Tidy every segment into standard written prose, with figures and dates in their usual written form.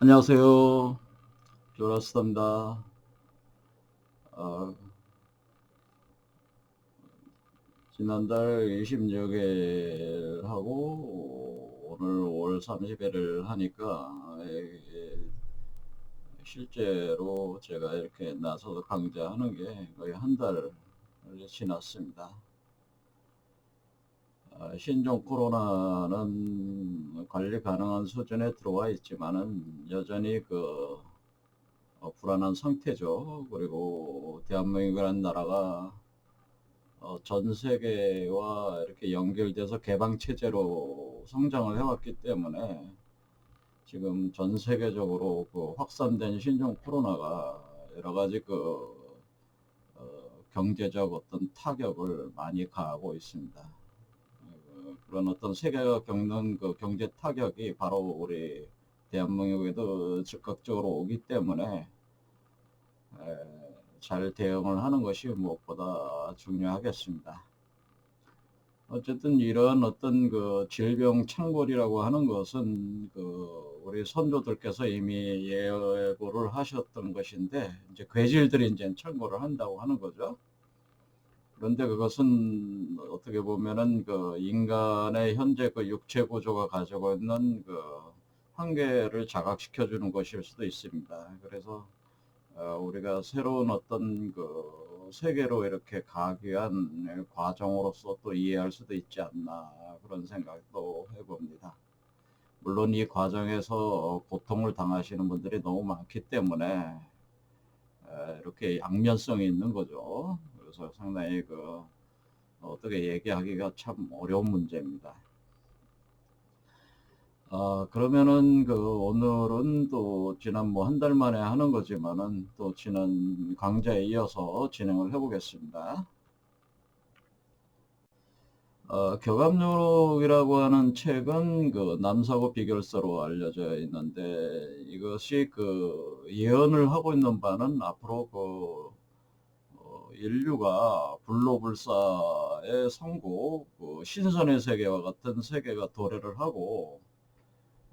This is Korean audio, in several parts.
안녕하세요. 조라스타입니다. 어, 지난달 26일 하고 오늘 5월 30일을 하니까 실제로 제가 이렇게 나서서 강좌하는 게 거의 한 달 지났습니다. 신종 코로나는 관리 가능한 수준에 들어와 있지만은 여전히 불안한 상태죠. 그리고 대한민국이라는 나라가 전 세계와 이렇게 연결돼서 개방 체제로 성장을 해왔기 때문에 지금 전 세계적으로 확산된 신종 코로나가 여러 가지 경제적 어떤 타격을 많이 가하고 있습니다. 그런 어떤 세계가 겪는 그 경제 타격이 바로 우리 대한민국에도 즉각적으로 오기 때문에 잘 대응을 하는 것이 무엇보다 중요하겠습니다. 어쨌든 이런 어떤 질병 창궐이라고 하는 것은 우리 선조들께서 이미 예고를 하셨던 것인데 이제 괴질들이 이제 창궐을 한다고 하는 거죠. 그런데 그것은 어떻게 보면은 인간의 현재 육체 구조가 가지고 있는 한계를 자각시켜 주는 것일 수도 있습니다. 그래서 우리가 새로운 어떤 세계로 이렇게 가기 위한 과정으로서 또 이해할 수도 있지 않나 그런 생각도 해봅니다. 물론 이 과정에서 고통을 당하시는 분들이 너무 많기 때문에 이렇게 양면성이 있는 거죠. 그래서 상당히 어떻게 얘기하기가 참 어려운 문제입니다. 그러면은 오늘은 또 지난 뭐 한 달 만에 하는 거지만은 또 지난 강좌에 이어서 진행을 해보겠습니다. 교감록이라고 하는 책은 남사고 비결서로 알려져 있는데 이것이 예언을 하고 있는 바는 앞으로 인류가 불로불사의 성국 신선의 세계와 같은 세계가 도래를 하고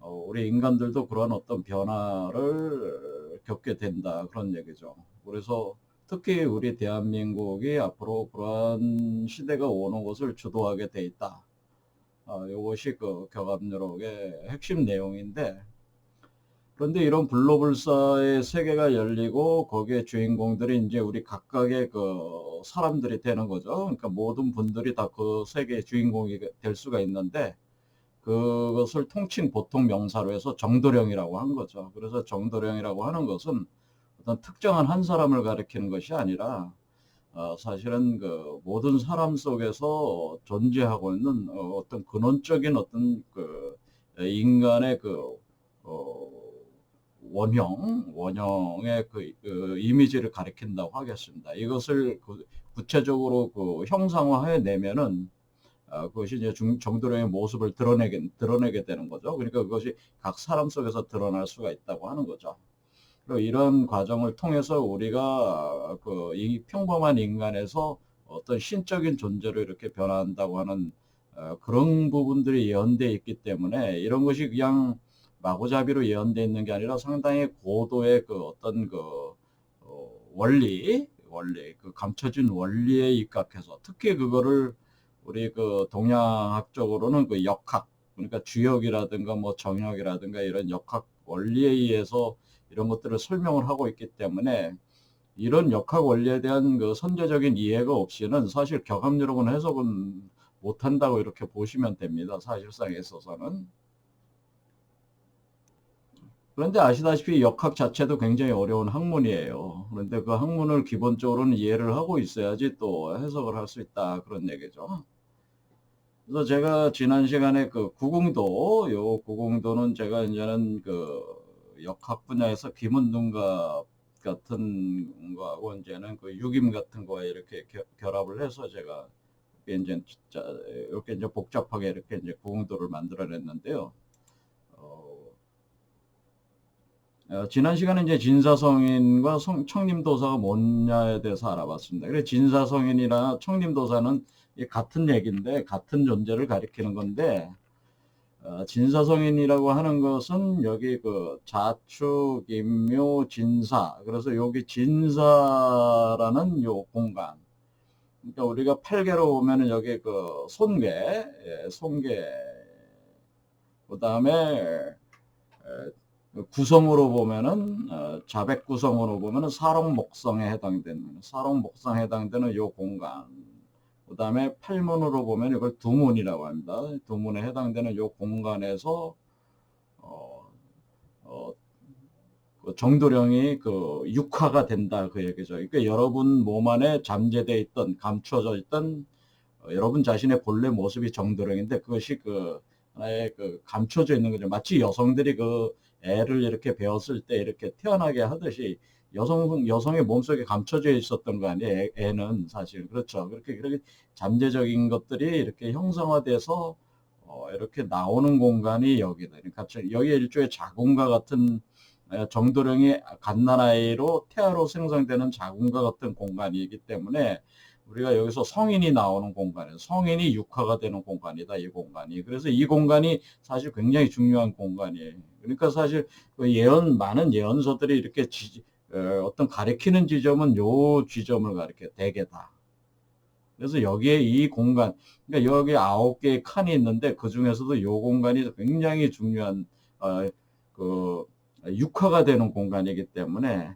우리 인간들도 그런 어떤 변화를 겪게 된다 그런 얘기죠. 그래서 특히 우리 대한민국이 앞으로 그러한 시대가 오는 것을 주도하게 돼 있다. 이것이 교감록의 핵심 내용인데 그런데 이런 불로불사의 세계가 열리고 거기에 주인공들이 이제 우리 각각의 사람들이 되는 거죠. 그러니까 모든 분들이 다 그 세계의 주인공이 될 수가 있는데 그것을 통칭 보통 명사로 해서 정도령이라고 한 거죠. 그래서 정도령이라고 하는 것은 어떤 특정한 한 사람을 가리키는 것이 아니라 사실은 모든 사람 속에서 존재하고 있는 어떤 근원적인 어떤 인간의 어, 원형의 이미지를 가리킨다고 하겠습니다. 이것을 구체적으로 형상화해 내면은 그것이 이제 정도령의 모습을 드러내게 되는 거죠. 그러니까 그것이 각 사람 속에서 드러날 수가 있다고 하는 거죠. 그리고 이런 과정을 통해서 우리가 이 평범한 인간에서 어떤 신적인 존재로 이렇게 변화한다고 하는 그런 부분들이 예언되어 있기 때문에 이런 것이 그냥 마구잡이로 예언되어 있는 게 아니라 상당히 고도의 어떤 원리, 감춰진 원리에 입각해서 특히 그거를 우리 동양학적으로는 역학, 그러니까 주역이라든가 뭐 정역이라든가 이런 역학 원리에 의해서 이런 것들을 설명을 하고 있기 때문에 이런 역학 원리에 대한 선제적인 이해가 없이는 사실 격함유력은 해석은 못한다고 이렇게 보시면 됩니다. 사실상에 있어서는. 그런데 아시다시피 역학 자체도 굉장히 어려운 학문이에요. 그런데 그 학문을 기본적으로는 이해를 하고 있어야지 또 해석을 할 수 있다 그런 얘기죠. 그래서 제가 지난 시간에 요 구궁도는 제가 이제는 역학 분야에서 김은둥갑 같은 거하고 이제는 유김 같은 거에 이렇게 결합을 해서 제가 이렇게 이제 복잡하게 이렇게 이제 구궁도를 만들어냈는데요. 지난 시간에 이제 진사성인과 청림도사가 뭐냐에 대해서 알아봤습니다. 그래 진사성인이나 청림도사는 같은 얘기인데 같은 존재를 가리키는 건데 진사성인이라고 하는 것은 여기 그 자축, 임묘, 진사. 그래서 여기 진사라는 요 공간. 그러니까 우리가 팔계로 보면은 여기 그 손계, 손계. 그 다음에 구성으로 보면은 자백 구성으로 보면은 사롱목성에 해당되는 사롱목성에 해당되는 요 공간. 그 다음에 팔문으로 보면 이걸 두문이라고 합니다. 두문에 해당되는 요 공간에서 어, 어, 그 정도령이 그 육화가 된다 그 얘기죠. 그러니까 여러분 몸 안에 잠재되어 있던 감춰져 있던 여러분 자신의 본래 모습이 정도령인데 그것이 그 하나의 그 감춰져 있는 거죠. 마치 여성들이 그 애를 이렇게 배웠을 때 이렇게 태어나게 하듯이 여성의 몸속에 감춰져 있었던 거 아니에요. 애는 사실 그렇죠. 그렇게 잠재적인 것들이 이렇게 형성화돼서 이렇게 나오는 공간이 여기다. 그러니까 여기 일종의 자궁과 같은 정도령이 갓난아이로 태아로 생성되는 자궁과 같은 공간이기 때문에 우리가 여기서 성인이 나오는 공간이에요. 성인이 육화가 되는 공간이다, 이 공간이. 그래서 이 공간이 사실 굉장히 중요한 공간이에요. 그러니까 사실 그 많은 예언서들이 이렇게 어떤 가리키는 지점은 요 지점을 가리켜, 대개 다. 그래서 여기에 이 공간, 그러니까 여기 9개의 칸이 있는데 그 중에서도 요 공간이 굉장히 중요한, 그, 육화가 되는 공간이기 때문에,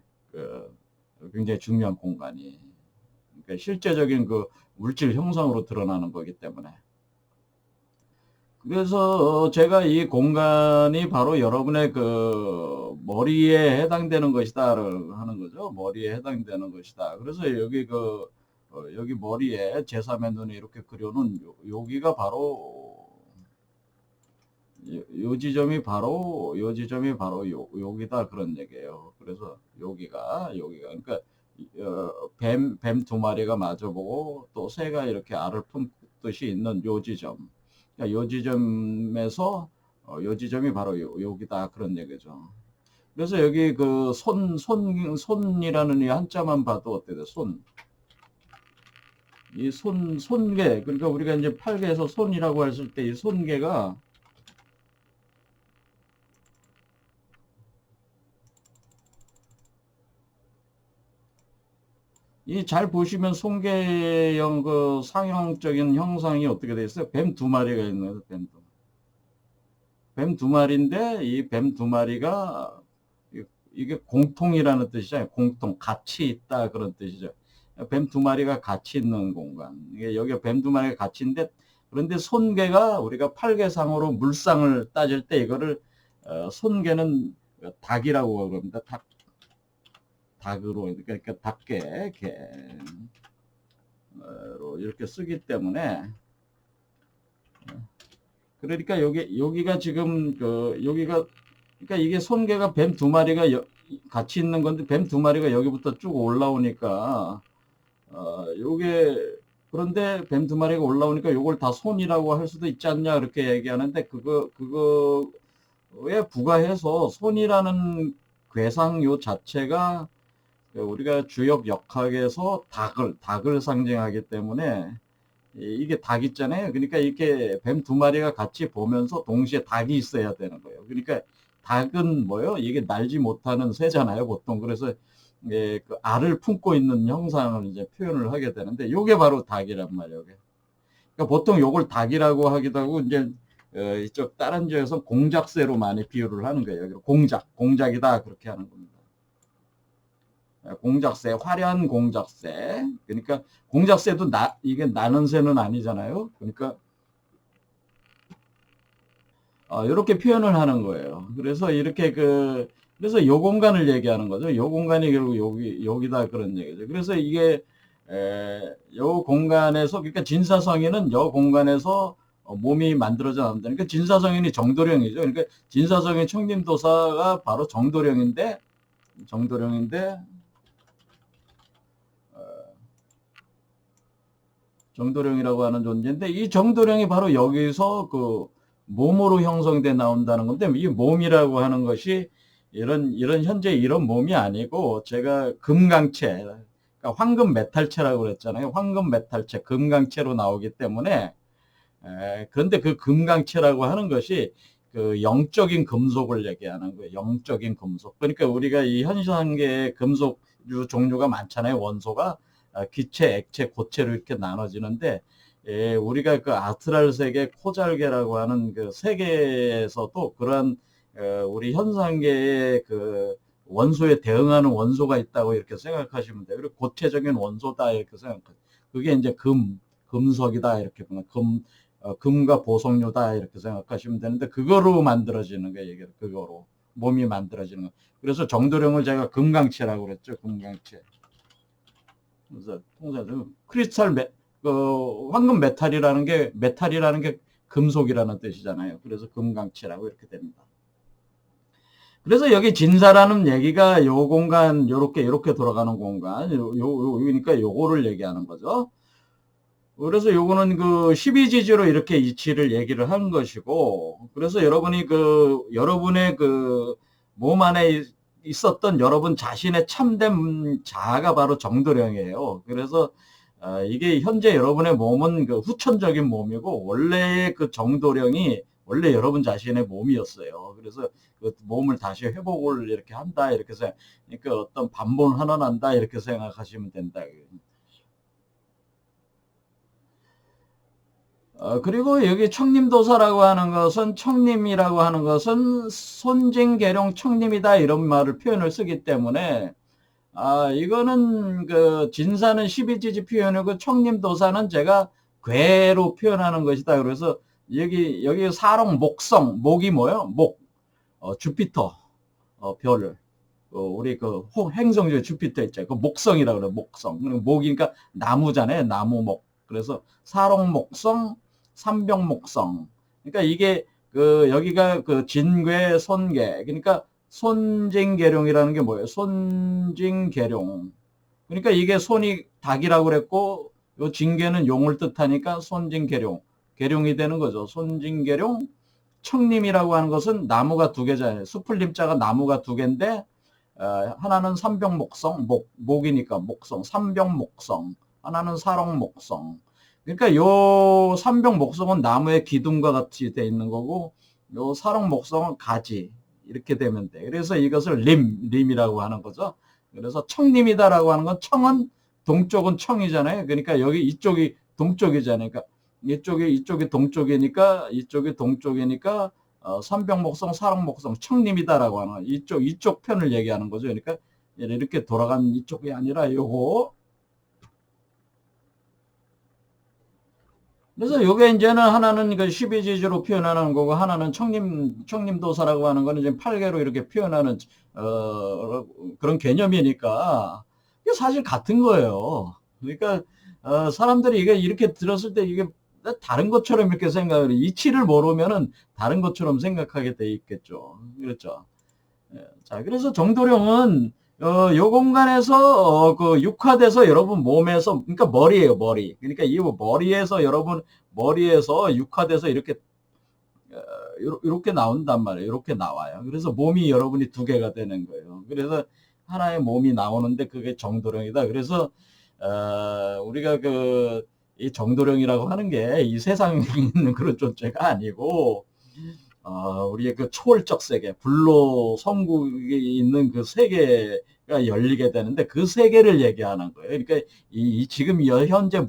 굉장히 중요한 공간이. 그러니까 실제적인 그 물질 형상으로 드러나는 거기 때문에. 그래서 제가 이 공간이 바로 여러분의 그 머리에 해당되는 것이다 하는 거죠. 머리에 해당되는 것이다. 그래서 여기 여기 머리에 제3의 눈에 이렇게 그려놓은 여기가 바로 요 지점이 바로 여기다 그런 얘기예요. 그래서 여기가 그러니까 뱀 2마리가 마주보고 또 새가 이렇게 알을 품듯이 있는 요 지점. 그러니까 요 지점에서 요 지점이 바로 여기다 그런 얘기죠. 그래서 여기 그 손이라는 이 한자만 봐도 어때 돼? 이 손계. 그러니까 우리가 이제 팔계에서 손이라고 했을 때 이 손계가 이 잘 보시면 손계형 그 상형적인 형상이 어떻게 되어 있어요? 뱀 2마리가 있는 거예요. 뱀 2마리인데 이 뱀 2마리가 이게 공통이라는 뜻이잖아요. 공통, 같이 있다 그런 뜻이죠. 뱀 2마리가 같이 있는 공간. 이게 여기가 뱀 2마리가 같이 있는데 그런데 손계가 우리가 팔계상으로 물상을 따질 때 이거를 손계는 닭이라고 그럽니다. 닭으로 그러니까 닭계 개로 이렇게 쓰기 때문에 그러니까 여기가 지금 여기가 그러니까 이게 손계가 뱀 2마리가 같이 있는 건데 뱀 2마리가 여기부터 쭉 올라오니까 요게 그런데 뱀 2마리가 올라오니까 요걸 다 손이라고 할 수도 있지 않냐 그렇게 얘기하는데 그거에 부가해서 손이라는 괴상 요 자체가 우리가 주역 역학에서 닭을 상징하기 때문에 이게 닭 있잖아요. 그러니까 이렇게 뱀 2마리가 같이 보면서 동시에 닭이 있어야 되는 거예요. 그러니까 닭은 뭐요? 이게 날지 못하는 새잖아요, 보통. 그래서 그 알을 품고 있는 형상을 이제 표현을 하게 되는데 요게 바로 닭이란 말이에요. 그러니까 보통 요걸 닭이라고 하기도 하고 이제 이쪽 다른 지역에서 공작새로 많이 비유를 하는 거예요. 공작이다 그렇게 하는 겁니다. 공작새, 화려한 공작새. 그러니까 공작새도 이게 나는 새는 아니잖아요. 그러니까 이렇게 표현을 하는 거예요. 그래서 이렇게 그래서 요 공간을 얘기하는 거죠. 요 공간이 결국 여기다 그런 얘기죠. 그래서 이게 요 공간에서 그러니까 진사성인은 요 공간에서 몸이 만들어져 나온다. 그러니까 진사성인이 정도령이죠. 그러니까 진사성인 청림도사가 바로 정도령인데 정도령이라고 하는 존재인데 이 정도령이 바로 여기서 그 몸으로 형성돼 나온다는 건데 이 몸이라고 하는 것이 이런 현재 이런 몸이 아니고 제가 금강체 그러니까 황금 메탈체라고 그랬잖아요. 황금 메탈체 금강체로 나오기 때문에 그런데 그 금강체라고 하는 것이 그 영적인 금속을 얘기하는 거예요. 영적인 금속. 그러니까 우리가 이 현상계의 금속류 종류가 많잖아요. 원소가 기체, 액체, 고체로 이렇게 나눠지는데 우리가 그 아스트랄 세계, 코잘계라고 하는 그 세계에서도 그런 우리 현상계의 그 원소에 대응하는 원소가 있다고 이렇게 생각하시면 돼요. 그리고 고체적인 원소다 이렇게 생각하세요. 그게 이제 금속이다 이렇게 보면 금과 보석류다 이렇게 생각하시면 되는데 그거로 만들어지는 거예요. 이게 그거로 몸이 만들어지는 거. 그래서 정도령을 제가 금강체라고 그랬죠. 금강체. 그래서 통상 크리스탈 황금 메탈이라는 게 금속이라는 뜻이잖아요. 그래서 금강체라고 이렇게 됩니다. 그래서 여기 진사라는 얘기가 요 공간 요렇게 돌아가는 공간 그러니까 요거를 얘기하는 거죠. 그래서 요거는 그 12지지로 이렇게 이치를 얘기를 한 것이고, 그래서 여러분이 여러분의 그 몸 안에 있었던 여러분 자신의 참된 자아가 바로 정도령이에요. 그래서 이게 현재 여러분의 몸은 그 후천적인 몸이고, 원래의 그 정도령이 원래 여러분 자신의 몸이었어요. 그래서 그 몸을 다시 회복을 이렇게 한다, 이렇게 그러니까 어떤 반본환원한다, 이렇게 생각하시면 된다. 그리고 여기 청림도사라고 하는 것은 청림이라고 하는 것은 손징계룡 청림이다 이런 말을 표현을 쓰기 때문에 이거는 그 진사는 12지지 표현이고 청림도사는 제가 괴로 표현하는 것이다. 그래서 여기 사롱 목성 목이 뭐요? 주피터 별을 우리 그 행성 중에 주피터 있죠. 그 목성이라고 그래요. 목성. 목이니까 나무잖아요. 나무목. 그래서 사롱목성, 삼병목성. 그러니까 이게 그 여기가 그 진괴, 손괴. 그러니까 손징계룡이라는 게 뭐예요? 손징계룡. 그러니까 이게 손이 닭이라고 그랬고 요 징계는 용을 뜻하니까 손징계룡. 계룡이 되는 거죠. 손징계룡. 청림이라고 하는 것은 나무가 두 개잖아요. 수풀림자가 나무가 두 개인데 하나는 삼병목성, 목이니까 목성, 삼병목성. 하나는 사롱목성. 그러니까 요 삼병목성은 나무의 기둥과 같이 돼 있는 거고, 요 사롱목성은 가지. 이렇게 되면 돼. 그래서 이것을 림이라고 하는 거죠. 그래서 청림이다라고 하는 건 청은 동쪽은 청이잖아요. 그러니까 여기 이쪽이 동쪽이잖아요. 그러니까 이쪽이 동쪽이니까 이쪽이 동쪽이니까 삼병목성, 사롱목성, 청림이다라고 하는 거예요. 이쪽 편을 얘기하는 거죠. 그러니까 이렇게 돌아간 이쪽이 아니라 요거. 그래서 요게 이제는 하나는 그 12지지로 표현하는 거고 하나는 청림도사라고 하는 거는 이제 8개로 이렇게 표현하는 그런 개념이니까 이게 사실 같은 거예요. 그러니까 사람들이 이게 이렇게 들었을 때 이게 다른 것처럼 이렇게 생각을 이치를 모르면은 다른 것처럼 생각하게 돼 있겠죠. 그렇죠. 자, 그래서 정도령은 요 공간에서 그 육화돼서 여러분 몸에서 그러니까 머리예요, 머리. 그러니까 이 머리에서 여러분 머리에서 육화돼서 이렇게 이렇게 나온단 말이에요. 이렇게 나와요. 그래서 몸이 여러분이 두 개가 되는 거예요. 그래서 하나의 몸이 나오는데 그게 정도령이다. 그래서 우리가 이 정도령이라고 하는 게 이 세상에 있는 그런 존재가 아니고 우리의 그 초월적 세계, 불로 성국이 있는 그 세계가 열리게 되는데 그 세계를 얘기하는 거예요. 그러니까 지금 현재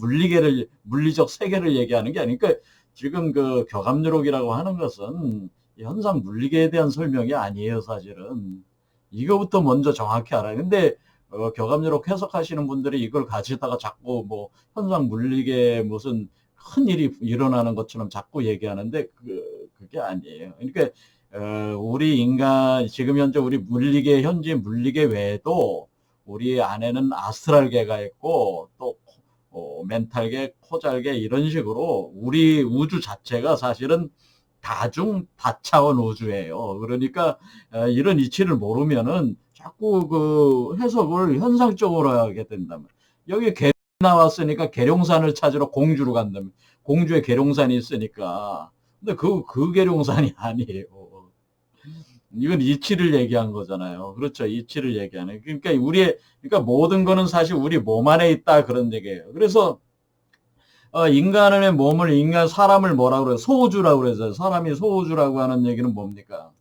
물리적 세계를 얘기하는 게 아니니까 지금 그 교감유록이라고 하는 것은 현상 물리계에 대한 설명이 아니에요, 사실은. 이거부터 먼저 정확히 알아요. 근데 교감유록 해석하시는 분들이 이걸 가지다가 자꾸 뭐 현상 물리계 무슨 큰 일이 일어나는 것처럼 자꾸 얘기하는데 그게 아니에요. 그러니까 우리 인간 지금 현재 우리 물리계 현재 물리계 외에도 우리 안에는 아스트랄계가 있고 또 멘탈계, 코잘계 이런 식으로 우리 우주 자체가 사실은 다차원 우주예요. 그러니까 이런 이치를 모르면은 자꾸 그 해석을 현상적으로 하게 된다면 여기 나왔으니까 계룡산을 찾으러 공주로 간다면 공주에 계룡산이 있으니까 근데 그 계룡산이 아니에요. 이건 이치를 얘기한 거잖아요. 그렇죠. 이치를 얘기하는. 그러니까 모든 거는 사실 우리 몸 안에 있다 그런 얘기예요. 그래서 인간의 몸을 사람을 뭐라고 그래요? 소우주라고 그래서 사람이 소우주라고 하는 얘기는 뭡니까?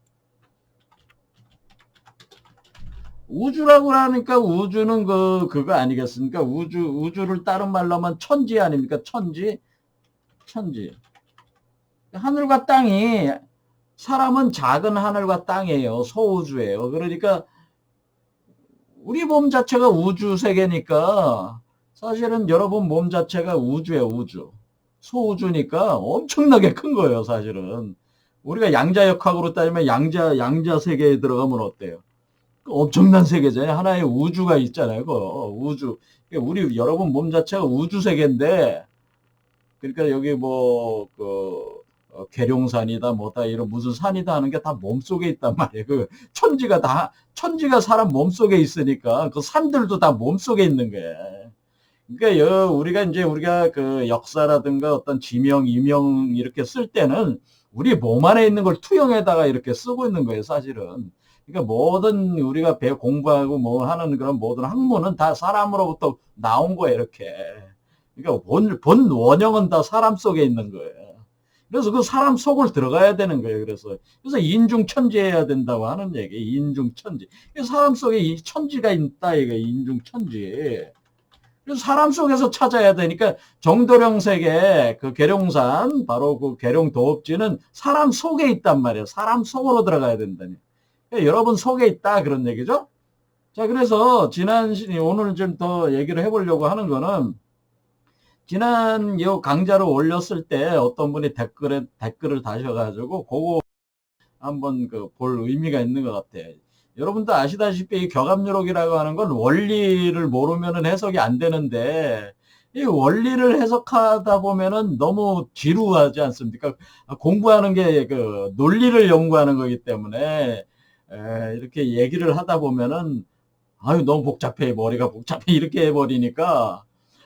우주라고 하니까 우주는 그거 아니겠습니까? 우주를 다른 말로 하면 천지 아닙니까? 천지. 하늘과 땅이, 사람은 작은 하늘과 땅이에요. 소우주예요. 그러니까 우리 몸 자체가 우주 세계니까 사실은 여러분 몸 자체가 우주예요. 우주. 소우주니까 엄청나게 큰 거예요. 사실은. 우리가 양자역학으로 따지면 양자 세계에 들어가면 어때요? 엄청난 세계잖아요. 하나의 우주가 있잖아요. 그 우주. 우리 여러분 몸 자체가 우주 세계인데, 그러니까 여기 계룡산이다 뭐다 이런 무슨 산이다 하는 게 다 몸속에 있단 말이에요. 천지가 사람 몸속에 있으니까 그 산들도 다 몸속에 있는 거예요. 그러니까 우리가 그 역사라든가 어떤 지명, 이명 이렇게 쓸 때는 우리 몸 안에 있는 걸 투영에다가 이렇게 쓰고 있는 거예요, 사실은. 그러니까 모든 우리가 공부하고 뭐 하는 그런 모든 학문은 다 사람으로부터 나온 거예요, 이렇게. 그러니까 본 원형은 다 사람 속에 있는 거예요. 그래서 그 사람 속을 들어가야 되는 거예요. 그래서 인중천지해야 된다고 하는 얘기, 인중천지. 사람 속에 이 천지가 있다, 이거 인중천지. 그래서 사람 속에서 찾아야 되니까 정도령 세계 그 계룡산, 바로 그 계룡도읍지는 사람 속에 있단 말이에요. 사람 속으로 들어가야 된다니. 그러니까 여러분 속에 있다, 그런 얘기죠. 자, 그래서 오늘 좀 더 얘기를 해보려고 하는 거는, 지난 요 강좌를 올렸을 때 어떤 분이 댓글을 다셔가지고 그거 한번 볼 의미가 있는 것 같아요. 여러분도 아시다시피 이 격압유록이라고 하는 건 원리를 모르면은 해석이 안 되는데, 이 원리를 해석하다 보면은 너무 지루하지 않습니까? 공부하는 게 논리를 연구하는 거기 때문에 이렇게 얘기를 하다 보면은 너무 복잡해, 머리가 복잡해 이렇게 해버리니까.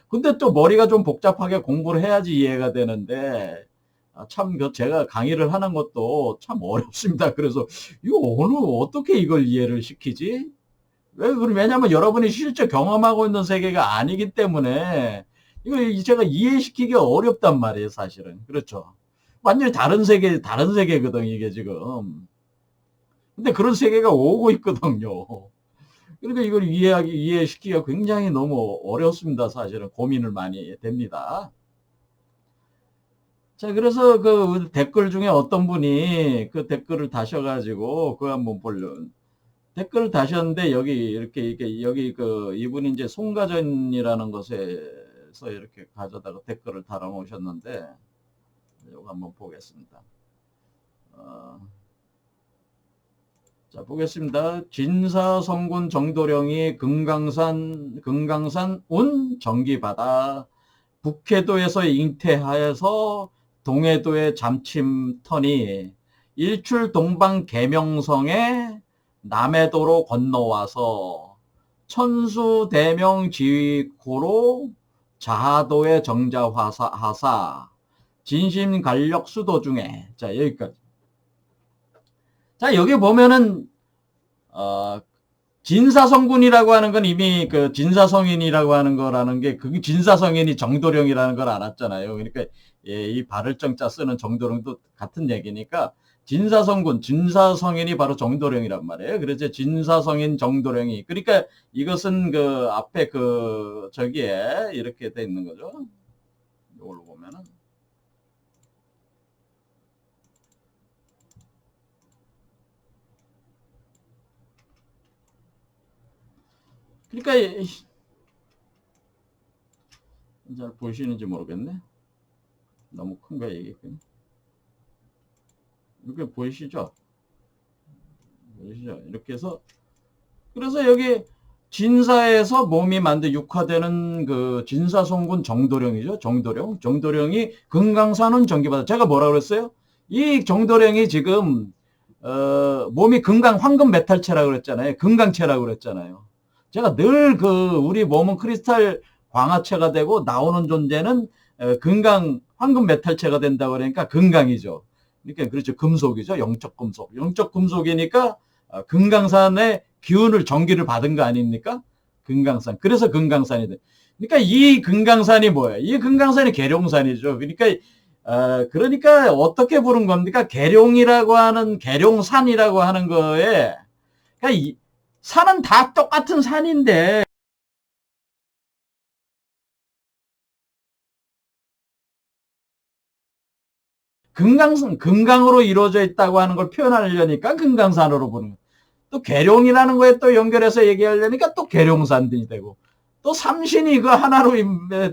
근데 또 머리가 좀 복잡하게 공부를 해야지 이해가 되는데, 참 제가 강의를 하는 것도 참 어렵습니다. 그래서 이거 어떻게 이걸 이해를 시키지? 왜냐면 여러분이 실제 경험하고 있는 세계가 아니기 때문에 이거 제가 이해시키기 어렵단 말이에요, 사실은. 그렇죠. 완전히 다른 세계거든, 이게 지금. 근데 그런 세계가 오고 있거든요. 그러니까 이걸 이해시키기가 굉장히 너무 어렵습니다. 사실은 고민을 많이 됩니다. 자, 그래서 그 댓글 중에 어떤 분이 그 댓글을 다셔가지고 그거 한번 보려고 댓글을 다셨는데, 여기 이분이 이제 송가전이라는 것에서 이렇게 가져다가 댓글을 달아놓으셨는데, 이거 한번 보겠습니다. 자, 보겠습니다. 진사성군 정도령이 금강산 운 전기바다 북해도에서 잉태하여서 동해도에 잠침터니 일출 동방 계명성에 남해도로 건너와서 천수대명 지위고로 자하도의 정자하사 진심간력 수도 중에. 자, 여기까지. 자, 여기 보면은 진사성군이라고 하는 건 이미 그 진사성인이라고 하는 거라는 게, 그게 진사성인이 정도령이라는 걸 알았잖아요. 그러니까 이 발을정자 쓰는 정도령도 같은 얘기니까, 진사성인이 바로 정도령이란 말이에요. 그래서 진사성인 정도령이, 그러니까 이것은 그 앞에 저기에 이렇게 돼 있는 거죠. 이걸로 보면은. 그러니까 잘 보시는지 모르겠네. 너무 큰 거야 이게. 이렇게 보이시죠? 이렇게 해서, 그래서 여기 진사에서 몸이 육화되는 그 진사성군 정도령이죠. 정도령이 금강산은 전기바다. 제가 뭐라 그랬어요? 이 정도령이 지금 몸이 황금 메탈체라고 그랬잖아요. 금강체라고 그랬잖아요. 제가 늘 우리 몸은 크리스탈 광화체가 되고 나오는 존재는 황금 메탈체가 된다고 그러니까 금강이죠. 그러니까 그렇죠. 금속이죠. 영적 금속. 영적 금속이니까 금강산의 기운을, 전기를 받은 거 아닙니까? 금강산. 그래서 금강산이 돼. 그러니까 이 금강산이 뭐예요? 이 금강산이 계룡산이죠. 그러니까 어떻게 부른 겁니까? 계룡이라고 하는, 계룡산이라고 하는 거에, 그러니까 산은 다 똑같은 산인데, 금강으로 이루어져 있다고 하는 걸 표현하려니까 금강산으로 부르는 거예요. 또 계룡이라는 거에 또 연결해서 얘기하려니까 또 계룡산이 되고, 또 삼신이 그 하나로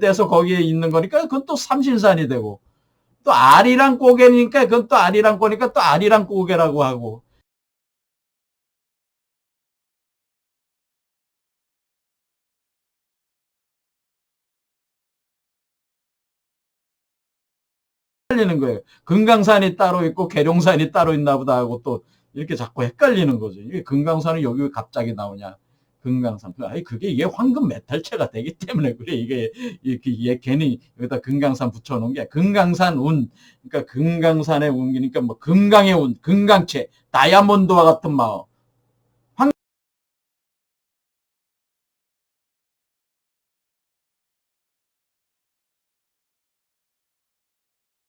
돼서 거기에 있는 거니까 그건 또 삼신산이 되고, 또 아리랑 고개니까 그건 또 아리랑 고니까 또 아리랑 고개라고 하고, 헷갈리는 거예요. 금강산이 따로 있고 계룡산이 따로 있나 보다 하고 또 이렇게 자꾸 헷갈리는 거죠. 이게 금강산은 여기 왜 갑자기 나오냐. 금강산. 아니, 그게 이게 황금 메탈체가 되기 때문에 그래. 이게 괜히 여기다 금강산 붙여놓은 게 금강산 운. 그러니까 금강산의 운이니까 뭐 금강의 운, 금강체, 다이아몬드와 같은 마음.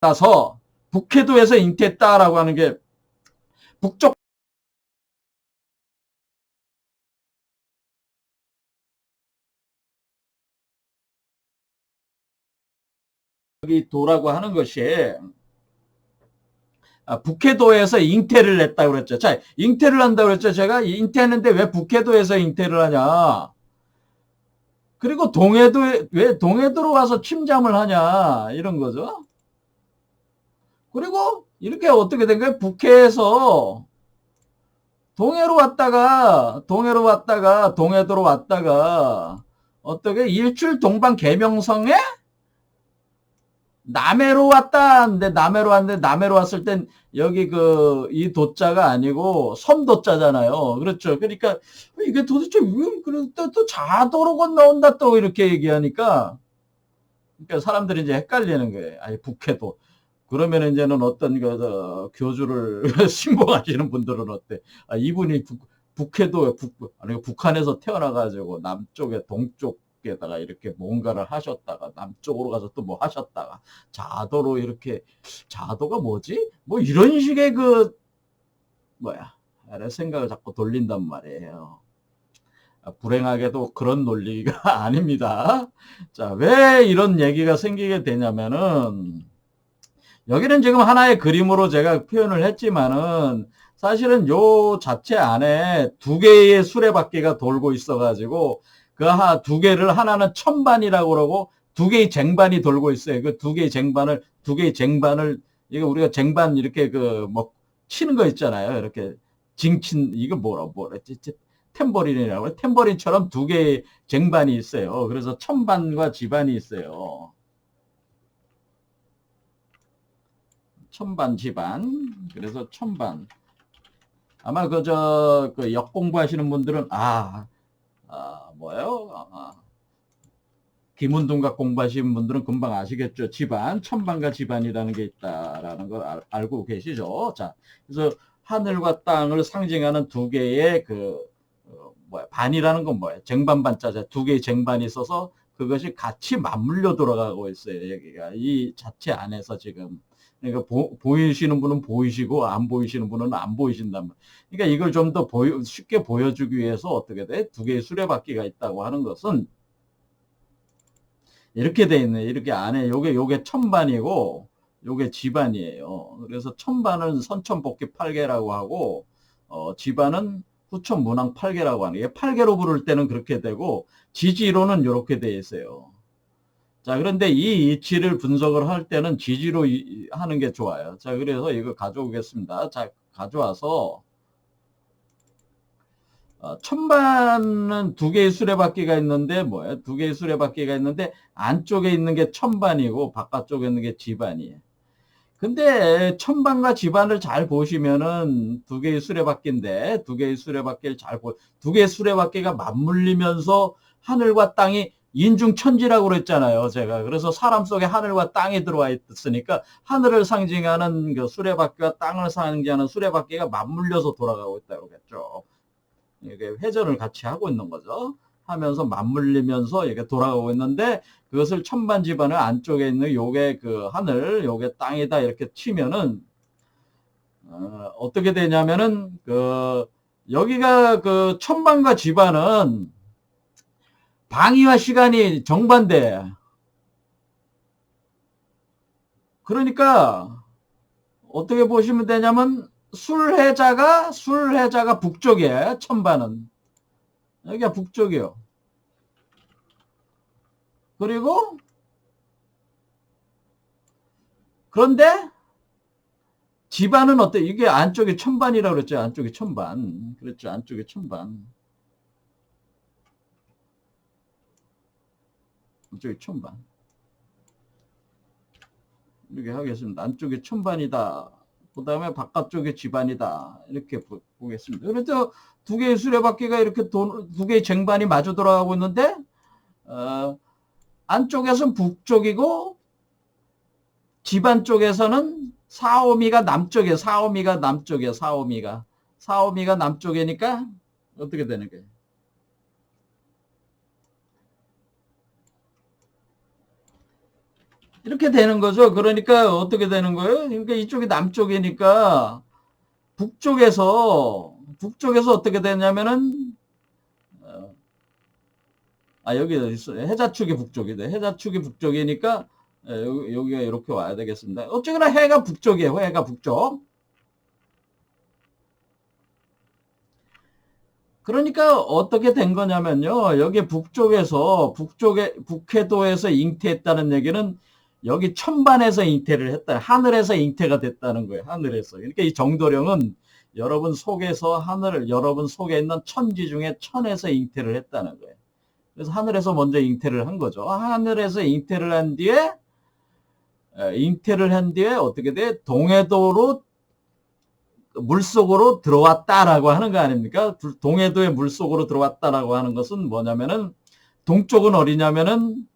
따서 북해도에서 잉태했다라고 하는 게 북쪽 도라고 하는 것이 북해도에서 잉태를 냈다고 그랬죠. 자, 잉태를 한다고 그랬죠. 제가 잉태했는데 왜 북해도에서 잉태를 하냐. 그리고 왜 동해도로 와서 침잠을 하냐. 이런 거죠. 그리고 이렇게 어떻게 된 거예요? 북해에서 동해도로 왔다가 어떻게 일출 동방 계명성에 남해로 왔는데 남해로 왔을 땐 여기 이 도자가 아니고 섬도자잖아요. 그렇죠. 그러니까 이게 도대체 왜 또 자도로 건너온다 또 이렇게 얘기하니까 그러니까 사람들이 이제 헷갈리는 거예요. 아니 북해도 그러면 이제는 어떤 교주를 신봉하시는 분들은 어때? 이분이 북해도 아니 북한에서 태어나가지고 남쪽에 동쪽에다가 이렇게 뭔가를 하셨다가 남쪽으로 가서 또 뭐 하셨다가 자도로 이렇게 자도가 뭐지? 뭐 이런 식의 생각을 자꾸 돌린단 말이에요. 불행하게도 그런 논리가 아닙니다. 자, 왜 이런 얘기가 생기게 되냐면은 여기는 지금 하나의 그림으로 제가 표현을 했지만은 사실은 요 자체 안에 두 개의 수레바퀴가 돌고 있어가지고 그 두 개를 하나는 천반이라고 그러고 두 개의 쟁반이 돌고 있어요. 그 두 개의 쟁반을 이거 우리가 쟁반 이렇게 뭐 치는 거 있잖아요. 이렇게 이거 뭐랬지? 탬버린이라고 해요. 탬버린처럼 두 개의 쟁반이 있어요. 그래서 천반과 지반이 있어요. 천반 지반. 그래서 천반. 아마 역 공부하시는 분들은 뭐예요? 김운동각 공부하시는 분들은 금방 아시겠죠. 천반과 지반이라는 게 있다라는 걸 알고 계시죠. 자, 그래서 하늘과 땅을 상징하는 두 개의 반이라는 건 뭐예요? 쟁반반자자 두 개의 쟁반이 있어서 그것이 같이 맞물려 돌아가고 있어요. 여기가 이 자체 안에서 지금. 그러니까 보이시는 분은 보이시고 안 보이시는 분은 안 보이신단 말이에요. 그러니까 이걸 좀 더 쉽게 보여주기 위해서 어떻게 돼? 두 개의 수레바퀴가 있다고 하는 것은 이렇게 돼 있네. 이렇게 안에 요게 천반이고 요게 지반이에요. 그래서 천반은 선천복귀 8개라고 하고 지반은 후천 문항 8개라고 하는 게 8개로 부를 때는 그렇게 되고 지지로는 이렇게 돼 있어요. 자, 그런데 이 이치를 분석을 할 때는 지지로 하는 게 좋아요. 자, 그래서 이거 가져오겠습니다. 자, 가져와서 천반은 두 개의 수레바퀴가 있는데 뭐예요? 두 개의 수레바퀴가 있는데 안쪽에 있는 게 천반이고 바깥쪽에 있는 게 지반이에요. 근데 천반과 지반을 잘 보시면은 두 개의 수레바퀴인데 두 개의 수레바퀴를 두 개의 수레바퀴가 맞물리면서 하늘과 땅이 인중천지라고 그랬잖아요. 제가 그래서 사람 속에 하늘과 땅이 들어와 있으니까 하늘을 상징하는 그 수레바퀴와 땅을 상징하는 수레바퀴가 맞물려서 돌아가고 있다고 그랬죠. 이게 회전을 같이 하고 있는 거죠. 하면서 맞물리면서 이렇게 돌아가고 있는데 그것을 천반 집안의 안쪽에 있는 요게 그 하늘, 요게 땅이다 이렇게 치면은 어떻게 되냐면은 그 여기가 그 천반과 집안은 방위와 시간이 정반대. 그러니까 어떻게 보시면 되냐면 술해자가 북쪽에 천반은 여기가 북쪽이요. 그리고 그런데 집안은 어때? 이게 안쪽에 천반이라고 그랬죠. 안쪽에 천반. 그렇죠. 안쪽에 천반. 안쪽에 천반. 이렇게 하겠습니다. 안쪽에 천반이다. 그 다음에 바깥쪽에 집안이다. 이렇게 보겠습니다. 그래서 두 개의 수레바퀴가 이렇게 두 개의 쟁반이 마주 돌아가고 있는데, 안쪽에서는 북쪽이고, 집안 쪽에서는 사오미가 남쪽이에요. 사오미가 남쪽이에요. 사오미가 남쪽이니까, 어떻게 되는 거예요? 이렇게 되는 거죠. 그러니까 어떻게 되는 거예요? 그러니까 이쪽이 남쪽이니까 북쪽에서 어떻게 되냐면은 여기 있어요. 해자축이 북쪽이다. 해자축이 북쪽이니까 여기가 이렇게 와야 되겠습니다. 어쨌거나 해가 북쪽이에요. 해가 북쪽. 그러니까 어떻게 된 거냐면요. 여기 북해도에서 잉태했다는 얘기는 여기 천반에서 잉태를 했다. 하늘에서 잉태가 됐다는 거예요. 하늘에서. 그러니까 이 정도령은 여러분 속에 있는 천지 중에 천에서 잉태를 했다는 거예요. 그래서 하늘에서 먼저 잉태를 한 거죠. 하늘에서 잉태를 한 뒤에 어떻게 돼? 동해도로 물속으로 들어왔다라고 하는 거 아닙니까? 동해도의 물속으로 들어왔다라고 하는 것은 뭐냐면은 동쪽은 어디냐면은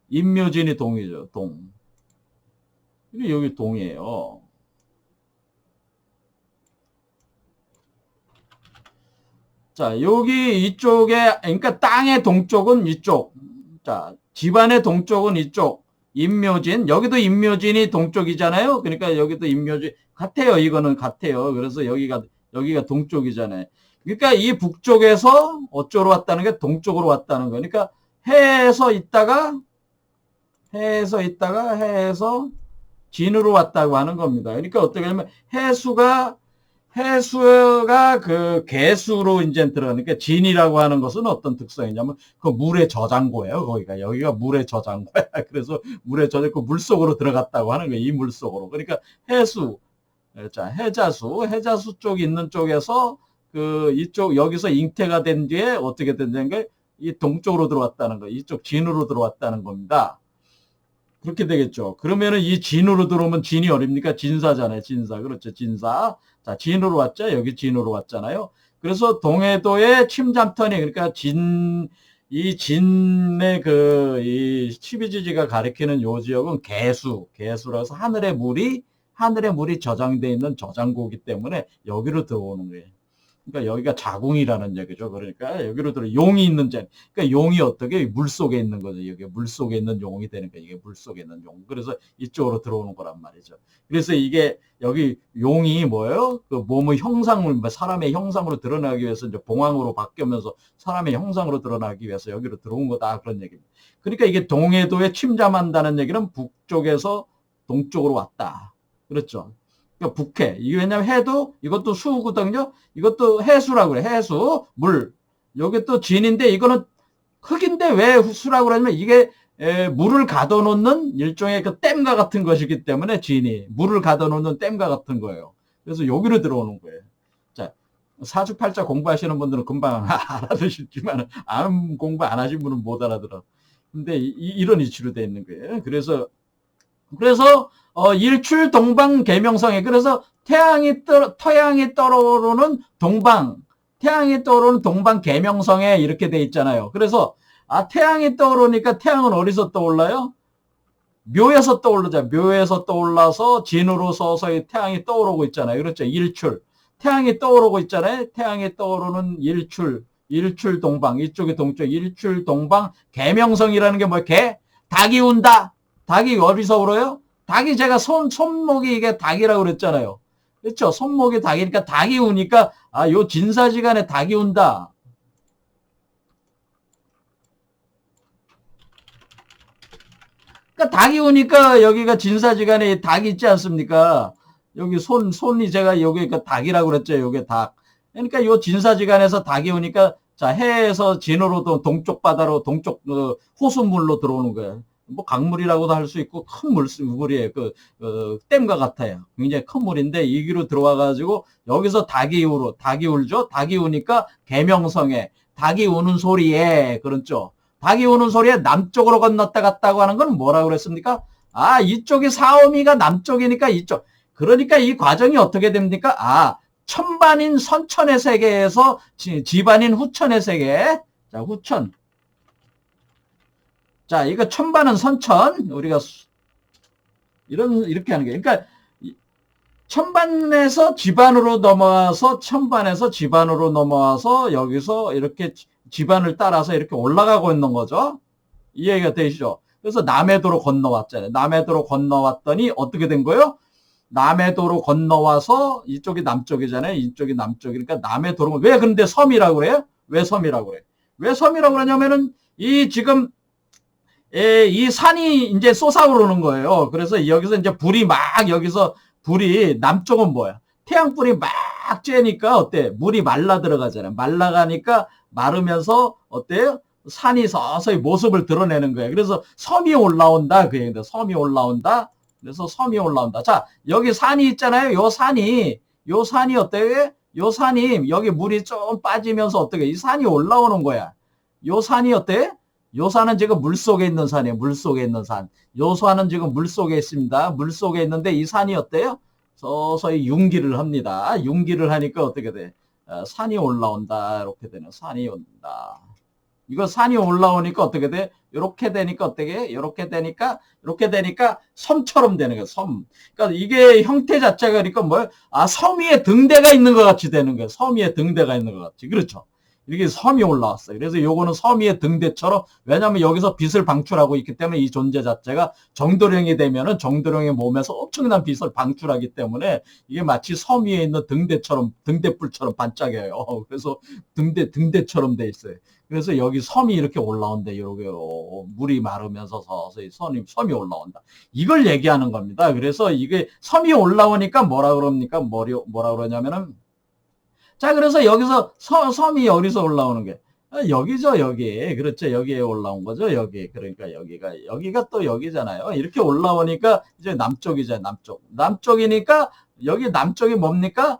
임묘진이 동이죠. 동. 여기 동이에요. 자, 여기 이쪽에 그러니까 땅의 동쪽은 이쪽. 자, 집안의 동쪽은 이쪽. 임묘진. 여기도 임묘진이 동쪽이잖아요. 그러니까 여기도 임묘진 같아요. 이거는 같아요. 그래서 여기가 동쪽이잖아요. 그러니까 이 북쪽에서 어쩌로 왔다는 게 동쪽으로 왔다는 거니까 해에서 있다가 진으로 왔다고 하는 겁니다. 그러니까 어떻게 하면 해수가 그 개수로 이제 들어가니까 진이라고 하는 것은 어떤 특성이냐면 그 물의 저장고예요. 여기가 물의 저장고야. 그래서 물의 저장고 물속으로 들어갔다고 하는 거예요. 이 물속으로. 그러니까 해자수 쪽 있는 쪽에서 그 이쪽 여기서 잉태가 된 뒤에 어떻게 된다는 게 이 동쪽으로 들어왔다는 거. 이쪽 진으로 들어왔다는 겁니다. 그렇게 되겠죠. 그러면은 이 진으로 들어오면 진이 어딥니까? 진사잖아요. 진사. 그렇죠. 진사. 자, 진으로 왔죠. 여기 진으로 왔잖아요. 그래서 동해도의 침잠터니, 그러니까 이 진의 이 12지지가 가리키는 요 지역은 개수라서 하늘의 물이 저장되어 있는 저장고이기 때문에 여기로 들어오는 거예요. 그러니까 여기가 자궁이라는 얘기죠. 그러니까 여기로 들어 용이 있는 자리. 그러니까 용이 어떻게 물 속에 있는 거죠. 여기 물 속에 있는 용이 되니까 이게 물 속에 있는 용. 그래서 이쪽으로 들어오는 거란 말이죠. 그래서 이게 여기 용이 뭐예요? 그 몸의 형상을 사람의 형상으로 드러나기 위해서 이제 봉황으로 바뀌면서 사람의 형상으로 드러나기 위해서 여기로 들어온 거다 그런 얘기입니다. 그러니까 이게 동해도에 침잠한다는 얘기는 북쪽에서 동쪽으로 왔다. 그렇죠. 그러니까 북해. 이게 왜냐면 해도 이것도 수거든요. 이것도 해수라고 그래. 해수, 물. 여기 또 진인데 이거는 흙인데 왜 수라고 그러냐면 이게 물을 가둬놓는 일종의 그 댐과 같은 것이기 때문에 진이 물을 가둬놓는 댐과 같은 거예요. 그래서 여기로 들어오는 거예요. 자, 사주팔자 공부하시는 분들은 금방 알아두시지만 공부 안 하신 분은 못 알아들어. 근데 이런 이치로 돼 있는 거예요. 그래서 일출 동방 계명성에 그래서 태양이 떠오르는 동방 계명성에 이렇게 돼 있잖아요. 그래서 태양이 떠오르니까 태양은 어디서 떠올라요? 묘에서 떠오르죠. 묘에서 떠올라서 진으로 서서히 태양이 떠오르고 있잖아요. 그렇죠. 일출. 태양이 떠오르고 있잖아요. 태양이 떠오르는 일출. 일출동방, 이쪽이 동쪽, 일출동방, 개명성이라는 게 뭐야? 개? 닭이 운다. 닭이 어디서 울어요? 닭이 제가 손목이 이게 닭이라고 그랬잖아요. 그렇죠? 손목이 닭이니까 닭이 우니까, 아, 요 진사지간에 닭이 운다. 그러니까 닭이 오니까 여기가 진사지간에 닭이 있지 않습니까? 여기 손이 제가 여기 그 닭이라고 그랬죠. 요게 닭. 그러니까 요 진사지간에서 닭이 오니까 자, 해에서 진으로도 동쪽 바다로 동쪽 호수물로 들어오는 거예요. 뭐 강물이라고도 할 수 있고 큰 물이에요. 댐과 같아요. 굉장히 큰 물인데 이기로 들어와 가지고 여기서 닭이 울죠. 닭이 우니까 계명성에 닭이 우는 소리에 그렇죠. 닭이 우는 소리에 남쪽으로 건넜다 갔다고 하는 건 뭐라고 그랬습니까? 아, 이쪽이 사오미가 남쪽이니까 이쪽. 그러니까 이 과정이 어떻게 됩니까? 아, 천반인 선천의 세계에서 지반인 후천의 세계. 자, 후천. 자, 이거 천반은 선천. 우리가 이렇게 하는 게. 그러니까 천반에서 지반으로 넘어와서 천반에서 지반으로 넘어와서 여기서 이렇게 지반을 따라서 이렇게 올라가고 있는 거죠. 이해가 되시죠? 그래서 남해도로 건너왔잖아요. 남해도로 건너왔더니 어떻게 된 거예요? 남해도로 건너와서 이쪽이 남쪽이잖아요. 이쪽이 남쪽이니까 남해도로 왜 근데 섬이라고 그래요? 왜 섬이라고 그래? 왜 섬이라고 그러냐면은 이 지금 이 산이 이제 솟아오르는 거예요. 그래서 여기서 이제 불이 남쪽은 뭐야? 태양불이 막 쬐니까 어때? 물이 말라 들어가잖아요. 말라가니까 마르면서 어때요? 산이 서서히 모습을 드러내는 거예요. 그래서 섬이 올라온다. 그 얘기인데 섬이 올라온다. 그래서 섬이 올라온다. 자, 여기 산이 있잖아요. 요 산이 어때요? 요 산이 여기 물이 좀 빠지면서 어떻게 이 산이 올라오는 거야. 요 산이 어때? 요 산은 지금 물속에 있는 산이에요. 물속에 있는 산. 요 산은 지금 물속에 있습니다. 물속에 있는데 이 산이 어때요? 서서히 융기를 합니다. 융기를 하니까 어떻게 돼? 산이 올라온다. 이렇게 되는 산이 온다. 이거 산이 올라오니까 어떻게 돼? 이렇게 되니까 어떻게 해? 이렇게 되니까 섬처럼 되는 거야. 섬. 그러니까 이게 형태 자체가 그러니까 뭐야? 아, 섬 위에 등대가 있는 것 같이 되는 거야. 섬 위에 등대가 있는 것 같이. 그렇죠. 이렇게 섬이 올라왔어요. 그래서 요거는 섬 위의 등대처럼 왜냐하면 여기서 빛을 방출하고 있기 때문에 이 존재 자체가 정도령이 되면은 정도령의 몸에서 엄청난 빛을 방출하기 때문에 이게 마치 섬 위에 있는 등대처럼 등대불처럼 반짝여요. 그래서 등대처럼 돼 있어요. 그래서 여기 섬이 이렇게 올라온대. 이렇게 물이 마르면서 서서히 섬이 올라온다. 이걸 얘기하는 겁니다. 그래서 이게 섬이 올라오니까 뭐라 그럽니까? 뭐라 그러냐면은 자, 그래서 여기서 섬이 어디서 올라오는 게? 여기죠, 여기. 그렇죠. 여기에 올라온 거죠, 여기. 그러니까 여기가 또 여기잖아요. 이렇게 올라오니까 이제 남쪽이죠, 남쪽. 남쪽이니까 여기 남쪽이 뭡니까?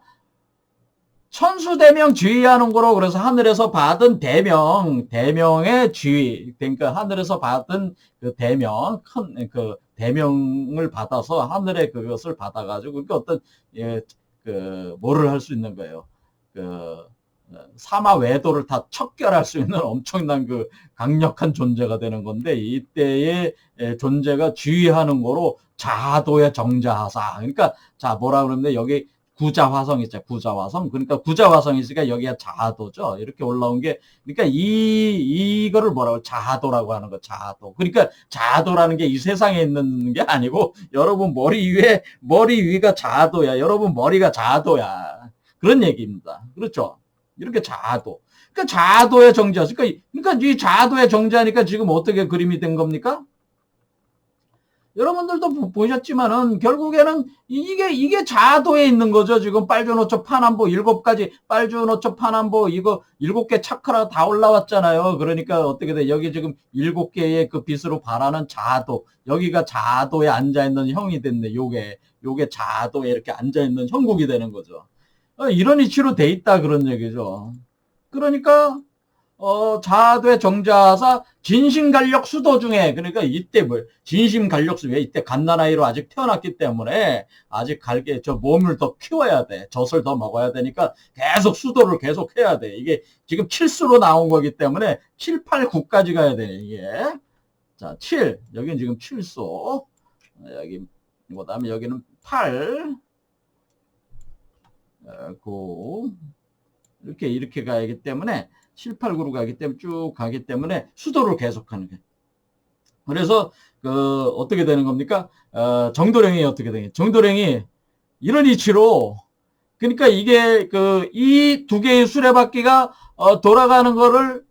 천수대명 지휘하는 거로 그래서 하늘에서 받은 대명의 지휘. 그러니까 하늘에서 받은 그 대명, 큰 그 대명을 받아서 하늘의 그것을 받아가지고 그러니까 어떤 뭐를 할 수 있는 거예요. 그 사마 외도를 다 척결할 수 있는 엄청난 그 강력한 존재가 되는 건데 이때의 존재가 지휘하는 거로 자도의 정자하사. 그러니까 자 뭐라 그러는데 여기 구자화성 있죠. 구자화성. 그러니까 구자화성이 있으니까 여기가 자도죠. 이렇게 올라온 게 그러니까 이거를 뭐라고 자도라고 하는 거. 자도. 그러니까 자도라는 게 이 세상에 있는 게 아니고 여러분 머리 위가 자도야. 여러분 머리가 자도야. 그런 얘기입니다. 그렇죠? 이렇게 자도. 그러니까 자도의 정자. 그러니까 이 자도의 정자니까 지금 어떻게 그림이 된 겁니까? 여러분들도 보셨지만은 결국에는 이게 자도에 있는 거죠. 지금 빨주노초 파남보 7가지 빨주노초 파남보 이거 7개 차크라 다 올라왔잖아요. 그러니까 어떻게 돼? 여기 지금 7개의 그 빛으로 발하는 자도. 여기가 자도에 앉아 있는 형이 됐네. 요게 자도에 이렇게 앉아 있는 형국이 되는 거죠. 이런 이치로 돼 있다 그런 얘기죠. 그러니까 자아도의 정자사 진심간력 수도 중에 그러니까 이때 진심간력수 왜 이때 갓난아이로 아직 태어났기 때문에 아직 갈게 저 몸을 더 키워야 돼. 젖을 더 먹어야 되니까 계속 수도를 계속 해야 돼. 이게 지금 7수로 나온 거기 때문에 7, 8, 9까지 가야 돼. 이게 자 7 여기는 지금 7수 여기 그다음에 여기는 8 9 이렇게 가기 때문에 7, 8, 9로 가기 때문에 쭉 가기 때문에 수도를 계속하는 거예요. 그래서 어떻게 되는 겁니까? 정도령이 어떻게 되냐? 정도령이 이런 이치로 그러니까 이게 이 두 개의 수레바퀴가 돌아가는 거를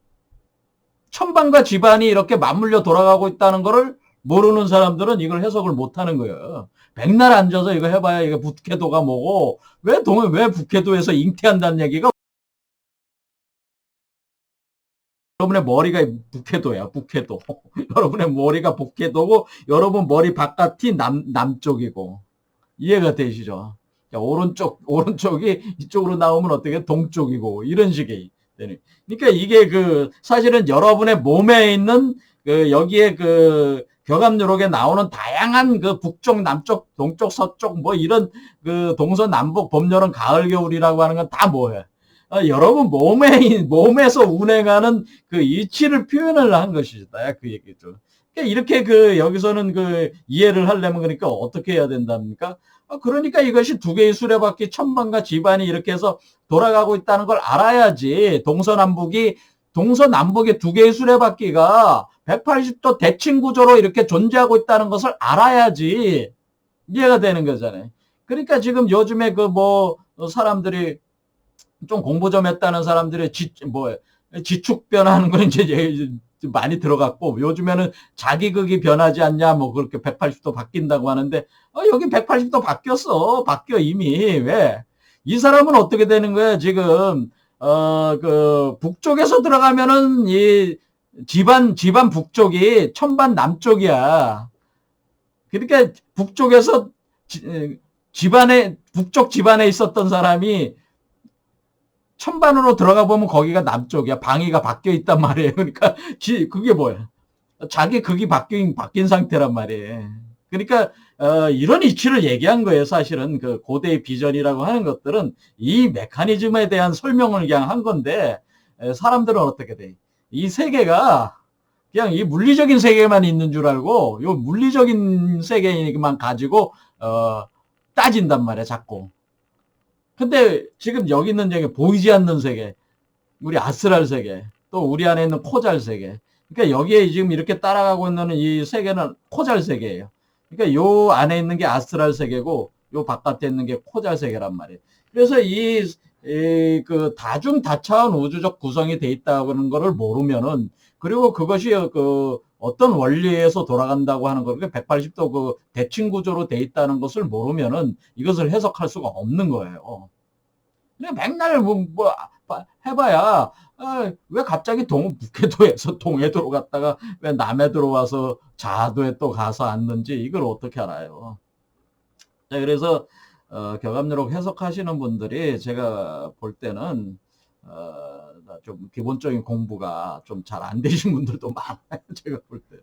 천반과 지반이 이렇게 맞물려 돌아가고 있다는 거를 모르는 사람들은 이걸 해석을 못 하는 거예요. 백날 앉아서 이거 해봐야 이게 북해도가 뭐고 왜 북해도에서 잉태한다는 얘기가 여러분의 머리가 북해도야, 북해도. 여러분의 머리가 북해도고 여러분 머리 바깥이 남쪽이고 이해가 되시죠? 오른쪽이 이쪽으로 나오면 어떻게 동쪽이고 이런 식의 되는. 그러니까 이게 사실은 여러분의 몸에 있는 여기에 격압누룩에 나오는 다양한 북쪽, 남쪽, 동쪽, 서쪽 뭐 이런 동서남북, 봄, 여름, 가을, 겨울이라고 하는 건 다 뭐예요? 여러분 몸에서 운행하는 이치를 표현을 한 것이다. 그 얘기죠. 그러니까 이렇게 여기서는 이해를 하려면 그러니까 어떻게 해야 된답니까? 그러니까 이것이 두 개의 수레바퀴 천반과 지반이 이렇게 해서 돌아가고 있다는 걸 알아야지. 동서남북의 두 개의 수레바퀴가 180도 대칭 구조로 이렇게 존재하고 있다는 것을 알아야지 이해가 되는 거잖아요. 그러니까 지금 요즘에 사람들이 좀 공부 좀 했다는 사람들의 지축 변하는 건 이제 많이 들어갔고 요즘에는 자기극이 변하지 않냐 뭐 그렇게 180도 바뀐다고 하는데 여기 180도 바뀌어 이미. 왜? 이 사람은 어떻게 되는 거야 지금 북쪽에서 들어가면은 이 집안 북쪽이 천반 남쪽이야. 그러니까 북쪽에서 북쪽 집안에 있었던 사람이 천반으로 들어가 보면 거기가 남쪽이야. 방위가 바뀌어 있단 말이에요. 그러니까 그게 뭐야? 자기 극이 바뀐 상태란 말이에요. 그러니까 이런 이치를 얘기한 거예요. 사실은 고대의 비전이라고 하는 것들은 이 메커니즘에 대한 설명을 그냥 한 건데 사람들은 어떻게 돼? 이 세계가 그냥 이 물리적인 세계만 있는 줄 알고 요 물리적인 세계만 가지고 따진단 말이야. 자꾸. 근데 지금 여기 있는 세계, 보이지 않는 세계, 우리 아스랄 세계, 또 우리 안에 있는 코잘 세계. 그러니까 여기에 지금 이렇게 따라가고 있는 이 세계는 코잘 세계예요. 그러니까 요 안에 있는 게 아스랄 세계고 요 바깥에 있는 게 코잘 세계란 말이에요. 그래서 다중 다차원 우주적 구성이 돼 있다는 거를 모르면은 그리고 그것이 어떤 원리에서 돌아간다고 하는 거, 180도 대칭 구조로 돼 있다는 것을 모르면은 이것을 해석할 수가 없는 거예요. 그냥 맨날 해봐야 왜 갑자기 북해도에서 동해도로 갔다가 왜 남해도로 와서 자도에 또 가서 앉는지 이걸 어떻게 알아요? 자, 그래서 격압누룩 해석하시는 분들이 제가 볼 때는 좀 기본적인 공부가 좀 잘 안 되신 분들도 많아요. 제가 볼 때.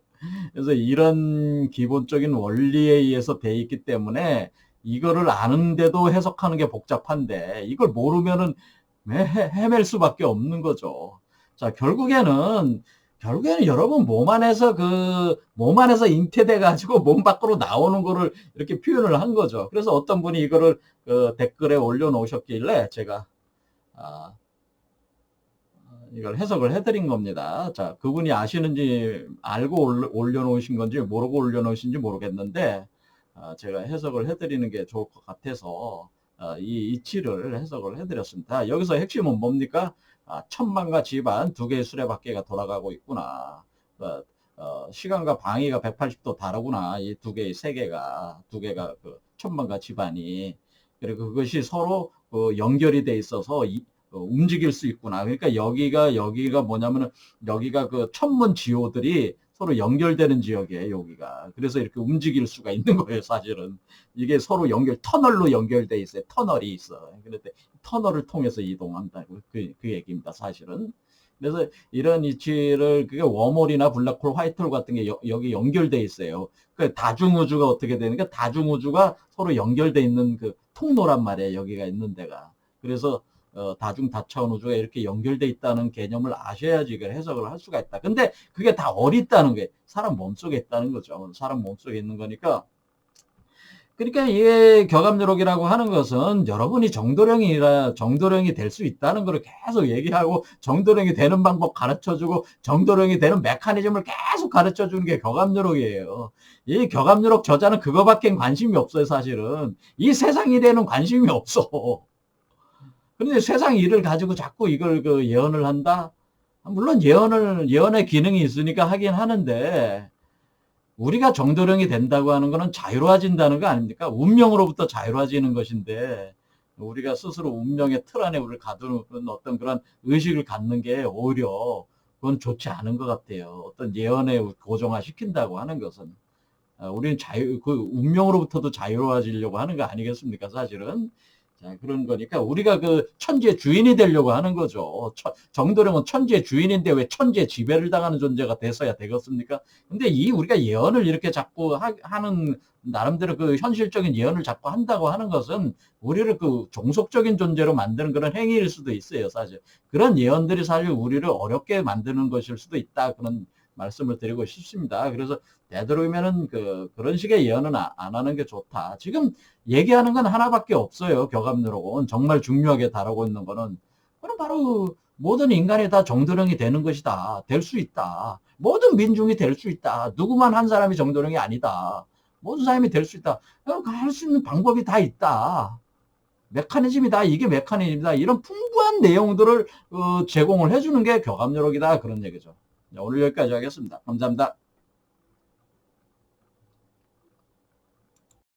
그래서 이런 기본적인 원리에 의해서 돼 있기 때문에 이거를 아는데도 해석하는 게 복잡한데 이걸 모르면은 헤맬 수밖에 없는 거죠. 자, 결국에는 여러분 몸 안에서 잉태돼 가지고 몸 밖으로 나오는 거를 이렇게 표현을 한 거죠. 그래서 어떤 분이 이거를 댓글에 올려놓으셨길래 제가 이걸 해석을 해드린 겁니다. 자, 그분이 아시는지 알고 올려놓으신 건지 모르고 올려놓으신지 모르겠는데 제가 해석을 해드리는 게 좋을 것 같아서 이 이치를 해석을 해드렸습니다. 여기서 핵심은 뭡니까? 천만과 지반 두 개의 수레바퀴가 돌아가고 있구나. 시간과 방위가 180도 다르구나. 이 두 개가 천만과 지반이. 그리고 그것이 서로 연결이 돼 있어서 움직일 수 있구나. 그러니까 여기가 뭐냐면은 여기가 천문 지호들이 서로 연결되는 지역이에요, 여기가. 그래서 이렇게 움직일 수가 있는 거예요, 사실은. 이게 서로 터널로 연결돼 있어요. 터널이 있어. 그런데 터널을 통해서 이동한다고 그 얘기입니다, 사실은. 그래서 이런 이치를 그게 웜홀이나 블랙홀, 화이트홀 같은 게 여기 연결돼 있어요. 그 다중우주가 어떻게 되니까 다중우주가 서로 연결돼 있는 통로란 말이에요, 여기가 있는 데가. 그래서 다중 다차원 우주가 이렇게 연결돼 있다는 개념을 아셔야지 이걸 해석을 할 수가 있다. 근데 그게 다 어디 있다는 게 사람 몸속에 있다는 거죠. 사람 몸속에 있는 거니까 그러니까 이게 격압누록이라고 하는 것은 여러분이 정도령이 될 수 있다는 걸 계속 얘기하고 정도령이 되는 방법 가르쳐주고 정도령이 되는 메커니즘을 계속 가르쳐주는 게 격압누록이에요. 이 격압누록 저자는 그거밖에 관심이 없어요, 사실은. 이 세상 일에는 관심이 없어. 그런데 세상 일을 가지고 자꾸 이걸 그 예언을 한다? 물론 예언의 기능이 있으니까 하긴 하는데, 우리가 정도령이 된다고 하는 것은 자유로워진다는 거 아닙니까? 운명으로부터 자유로워지는 것인데, 우리가 스스로 운명의 틀 안에 우리를 가두는 어떤 그런 의식을 갖는 게 오히려 그건 좋지 않은 것 같아요. 어떤 예언에 고정화 시킨다고 하는 것은. 우리는 그 운명으로부터도 자유로워지려고 하는 거 아니겠습니까? 사실은. 자, 그런 거니까 우리가 그 천지의 주인이 되려고 하는 거죠. 정도령은 천지의 주인인데 왜 천지의 지배를 당하는 존재가 돼서야 되겠습니까? 근데 우리가 예언을 이렇게 자꾸 하는, 나름대로 그 현실적인 예언을 자꾸 한다고 하는 것은 우리를 그 종속적인 존재로 만드는 그런 행위일 수도 있어요, 사실. 그런 예언들이 사실 우리를 어렵게 만드는 것일 수도 있다. 그런 말씀을 드리고 싶습니다. 그래서 되도록이면은 그런 식의 예언은 안 하는 게 좋다. 지금 얘기하는 건 하나밖에 없어요. 격압누록은. 정말 중요하게 다루고 있는 거는. 그럼 바로 모든 인간이 다 정도령이 되는 것이다. 될 수 있다. 모든 민중이 될 수 있다. 누구만 한 사람이 정도령이 아니다. 모든 사람이 될 수 있다. 할 수 있는 방법이 다 있다. 메커니즘이다. 이게 메커니즘이다. 이런 풍부한 내용들을 제공을 해주는 게 격압누록이다. 그런 얘기죠. 오늘 여기까지 하겠습니다. 감사합니다.